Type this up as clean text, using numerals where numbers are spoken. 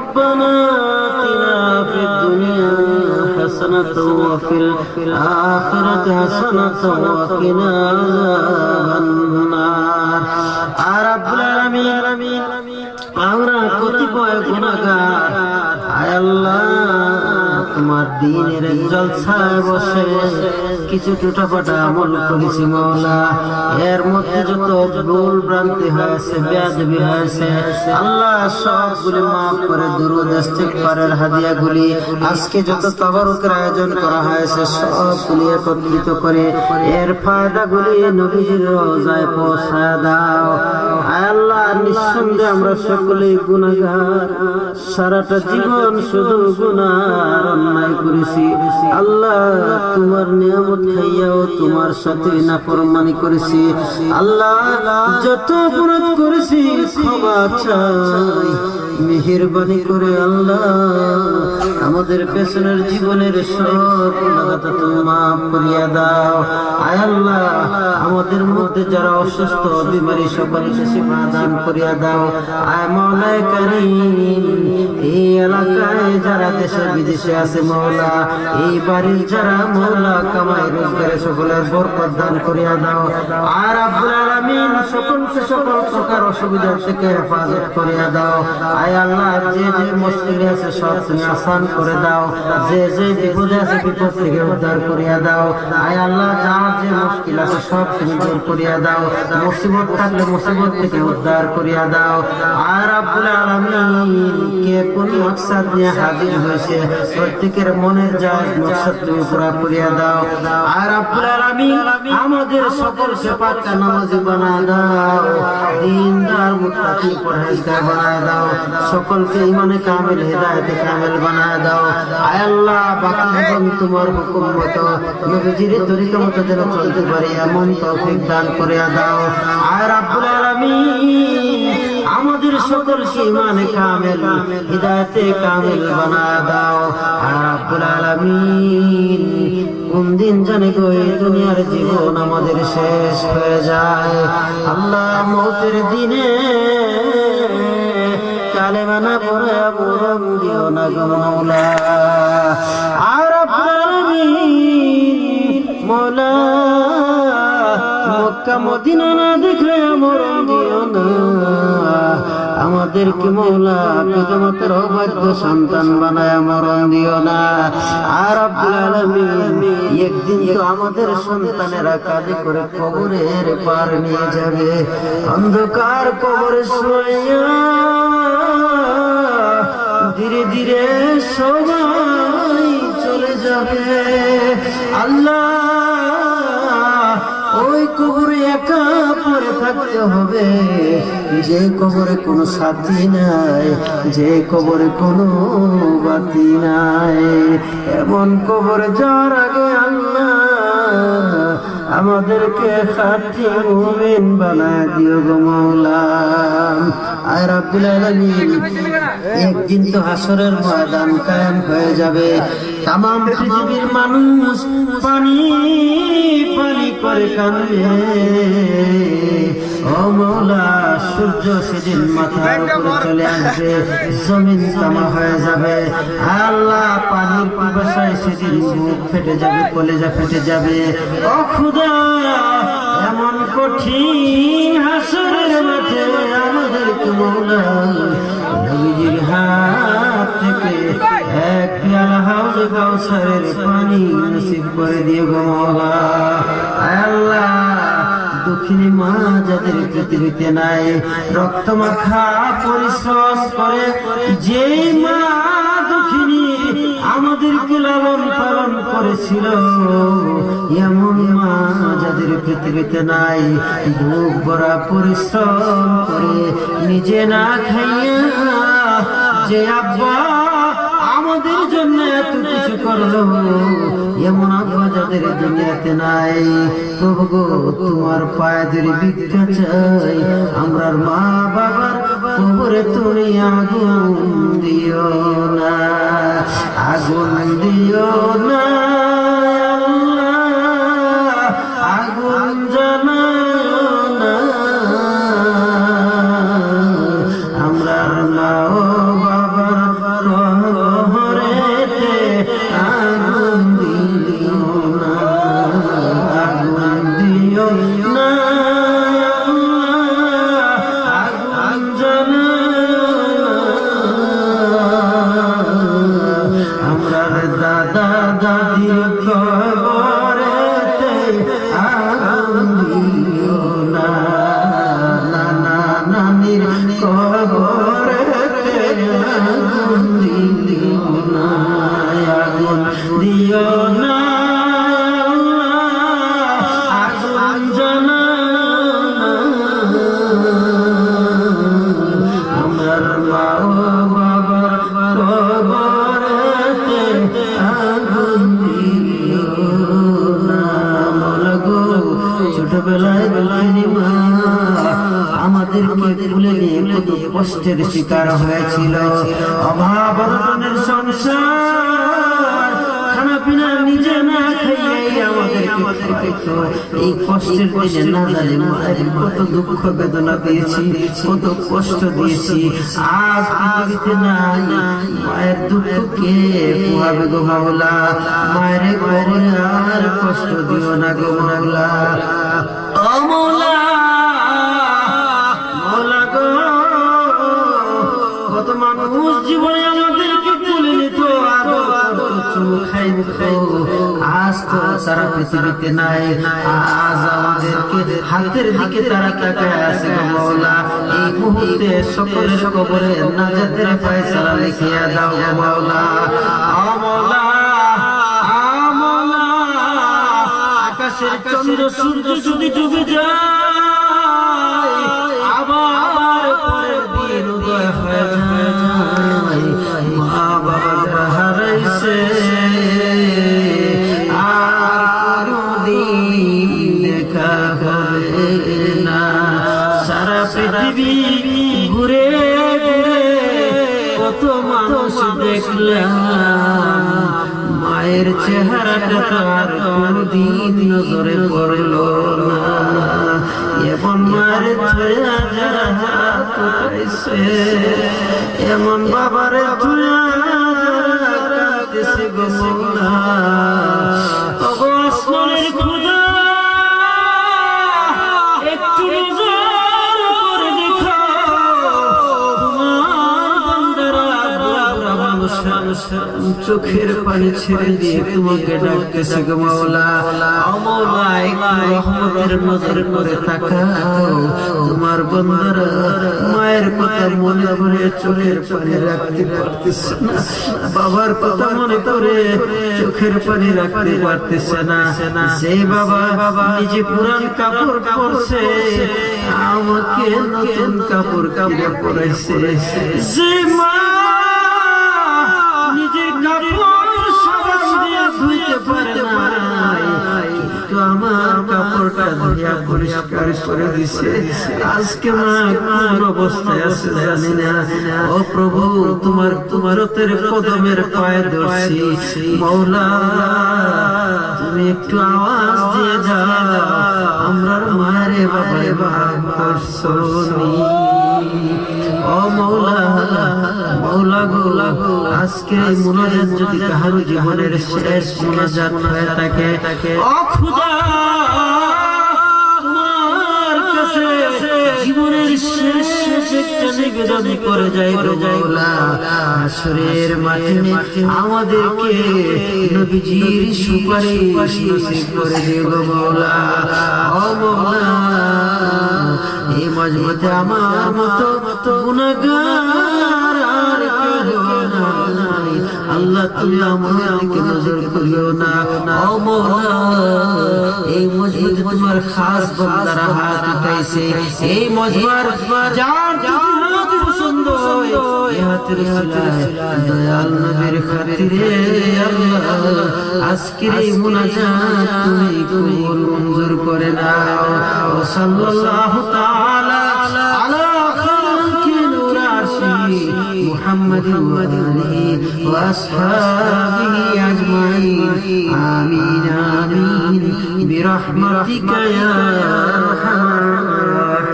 ربنا آتنا في الدنيا حسنة وفي الآخرة حسنة وقنا عذاب النار رب العالمين আমরা কতিপয় গুনাহগার আয় আল্লাহ তোমার দ্বীনের জলসায় বসে কিছু টুটাপাটা আমল করেছি মাওলা এর মধ্যে যত ভুল ভ্রান্তি হয়েছে বেয়াদবি হয়েছে আল্লাহ সবগুলি মাফ করে দুরূদ ইস্তিগফারের হাদিয়াগুলি আজকে যত তাবারুকের আয়োজন করা হয়েছে সবগুলি একত্রিত করে এর ফায়দাগুলি নবীজির রওজায় পৌঁছায় দাও আয় আল্লাহ নিঃসন্দেহে আমরা সকলেই গুনাহগার সারাটা জীবন শুধু গুনাহ অন্যায় করেছি আল্লাহ তোমার নিয়ামত খাইয়াও তোমার সাথে নাফরমানি করেছি আল্লাহ যত অপরাধ করেছি ক্ষমা চাই মেহেরবানি করে আল্লাহ আমাদের পেছনের জীবনের সব গুনাহ তুমি মাফ করিয়া দাও আয় আল্লাহ আমাদের মধ্যে যারা অসুস্থ বিমারী সকলকে শিফা দান করিয়া দাও আয় মাওলা কারীম এই এলাকায় যারা দেশে বিদেশে আছে মাওলা এই বাড়ির যারা মাওলা কামাই রোজগারে সকলের বরকত দান করিয়া দাও আর রব্বুল আলামিন সকলকে সকল প্রকার অসুবিধা থেকে হেফাজত করিয়া দাও আয় আল্লাহ যে যে মুশকিলে আছে সব তুমি আসান করে দাও যে যে বিপদে আছে বিপদ থেকে উদ্ধার করিয়া দাও আয় আল্লাহ যার যে মুশকিল আছে সব তুমি দূর করিয়া দাও মুসিবত থাকলে মুসিবত থেকে উদ্ধার করিয়া দাও আর রব্বুল আলামিন কে কোন মাকসাদ নিয়ে হাজির হয়েছে প্রত্যেকের মনের জায়েজ মাকসাদ তুমি পুরা করিয়া দাও আর রব্বুল আলামিন আমাদের সকলকে পাক্কা নামাজি বানায় দাও দিনদার মুত্তাকি পরহেজগার বানায় দাও সকলকে ঈমানে কামিল হিদায়াতে কামিল বানায় দাও আয় আল্লাহ বাকি জীবন তোমার হুকুম মতো নবীজির তরিকা মতো যেন চলতে পারি এমন তৌফিক দান করিয়া দাও আয় রব্বুল আলামিন আমাদের সকলকে ঈমানে কামিল হিদায়াতে কামিল বানায় দাও আয় রব্বুল আলামিন কোন দিন জানি গো এই দুনিয়ার জীবন আমাদের শেষ হয়ে যায় আল্লাহ মওতের দিনে কালেমা না পড়ে মরণ দিও না গো মাওলা আর রব্বুল আলামিন মাওলা মক্কা মদিনা না দেখলে মরণ দিও না আমাদেরকে মাওলা পিতামাতার অবাধ্য সন্তান বানায় মরণ দিও না আর রব্বুল আলামিন একদিন তো আমাদের সন্তানেরা কাঁধে করে কবরের পার নিয়ে যাবে অন্ধকার কবরে শুইয়া ধীরে ধীরে সবাই চলে যাবে আল্লাহ ওই কবরে একা পড়ে থাকতে হবে যে কবরে কোনো সাথী নাই যে কবরে কোনো বাতি নাই এমন কবরে যাওয়ার আগে আল্লাহ আমাদেরকে খাঁটি মুমিন বানায় দিও গো মাওলা আয় রব্বুল আলামিন একদিন তো হাসরের ময়দান কায়েম হয়ে যাবে तमाम পৃথিবীর মানুষ পানি পানি করে কাঁদবে ও মাওলা সূর্য সেদিন মাথার উপরে চলে আসবে জমিন তামা হয়ে যাবে আল্লাহ পানির পিপাসায় সেদিন বুক ফেটে যাবে কলেজা ফেটে যাবে ও খোদা এমন কঠিন হাসরের মাঠে আমাদেরকে মাওলা নবীজির হাত থেকে এক পেয়ালা হাউজে কাউসারের পানি নসিব করে দিয়ে গো মাওলা আল্লাহ দক্ষিণী মা যাদের পৃথিবীতে নাই রক্ত মাখা পরিশ্রম করে যে মা দক্ষিণী আমাদেরকে লালন পালন করেছিল এমন মা যাদের পৃথিবীতে নাই বুক ভরা পরিশ্রম করে নিজে না খাইয়া যে আব্বা আমাদের জন্য এত কিছু করলো এমন আব্বা যাদের দুনিয়াতে নাই প্রভু গো তোমার পায়ে ধরে ভিক্ষা চাই আমরার মা বাবার কবরে তুমি আগুন দিও না আগুন দিও না আগুন জ্বালাও না আমরার মা ও বাবার কষ্টের শিকার হয়েছিল, অভাব অনটনের সংসার, খানা পিনা নিজে না খাইয়ে আমাদেরকে খাইতো। এই কষ্টের দিনে না জানি মায়ের কত দুঃখ বেদনা দিয়েছি, কত কষ্ট দিয়েছি। আজ পৃথিবীতে নাই, মায়ের দুঃখ কে পোহাবে গো মাওলা? মায়ের কবরে আর কষ্ট দিও না গো মাওলা। ও মাওলা, মাওলা গো, কত মানুষ জীবনে আমাদেরকে তুলে নিত, আজ তো সারা পৃথিবীতে নাই। আজ আমাদেরকে হাতের দিকে তারা তাকায় আছে গো মাওলা। এই মুহূর্তে সকলের কবরে নাজাতের ফয়সালা লিখিয়া দাও গো মাওলা। ও মাওলা, ও মাওলা, আকাশের চন্দ্র সূর্য যদি ডুবে যায়, আবার পরের দিন উদয় হয়ে যায়, মা বাবা হারাইছে, আর কোনদিন দেখা হবে না। সারা পৃথিবী ঘুরে ঘুরে কত মানুষ দেখলাম, মায়ের চেহারাটা তো আর কোনদিন নজরে পড়লো না। এমন মায়ের ছায়া যারা হাত উঠাইছে, এমন বাবারে ছায়া যারা কাঁদতেছে গো মাওলা। ওগো আসমানের খোদা, একটু নজর করে দেখো, তোমার বান্দারা বুড়া মানুষ চোখের পানি ছেড়ে দিয়ে তোমাকে ডাকতেছে গো মাওলা। ও মাওলা, রহমতের নজর করে তাকাও, তোমার বান্দারা মায়ের কথা মনে করে চোখের পানি রাখতে পারতেছে না, বাবার কথা মনে করে চোখের পানি রাখতে পারতেছে না। সেই বাবা নিজে পুরান কাপড় পরছে, আমাকে নতুন কাপড় পরাইছে। যে মা নিজে কাপড় সাবান দিয়ে ধুইতে পারে না, কিন্তু আমার কাপড়টা ধুইয়া পরিষ্কার করে দিছে। আজকে মা কোন অবস্থায় আছে জানি না। ও প্রভু, তোমার তের কদমের পায়ে ধরছি মাওলা, তুমি একটু আওয়াজ দিয়ে যাও, আমরার মায়েরে বাবারে ভাগ করছনি। ও মাওলা, মাওলা গো, আজকে এই মুনাজাত যদি কাহারো জীবনের শেষ মুনাজাত হয়ে থাকে, ও খোদা, তোমার কাছে জীবনের শেষ একটা নিবেদন করে যাই গো মাওলা। হাসরের মাঠে আমাদেরকে নবীজির সুপারিশ নসিব করে দিও গো মাওলা। ও মাওলা, এই মজবুতে আমার মতো গুনাহগার আর কেউ নাই, আল্লাহ তুমি আমাদেরকে নজর করিও না। ও মাওলা, এই মজবুতে তোমার খাস বান্দারা হাত উঠাইছে, এই মজবার যার হাত পছন্দ হয় এই হাতের সিলায় দয়াল নবীর খাতিরে আল্লাহ আজকের এই মুনাজাত তুমি কবুল মঞ্জুর করে নাও। ও সাল্লাল্লাহু তাআলা আলা খালিল রাশি মুহাম্মাদিন ওয়া আলিহি ওয়া আসহাবিহি আজমাইন। আমিন আমিন বিরহমাতিকা ইয়া আরহামার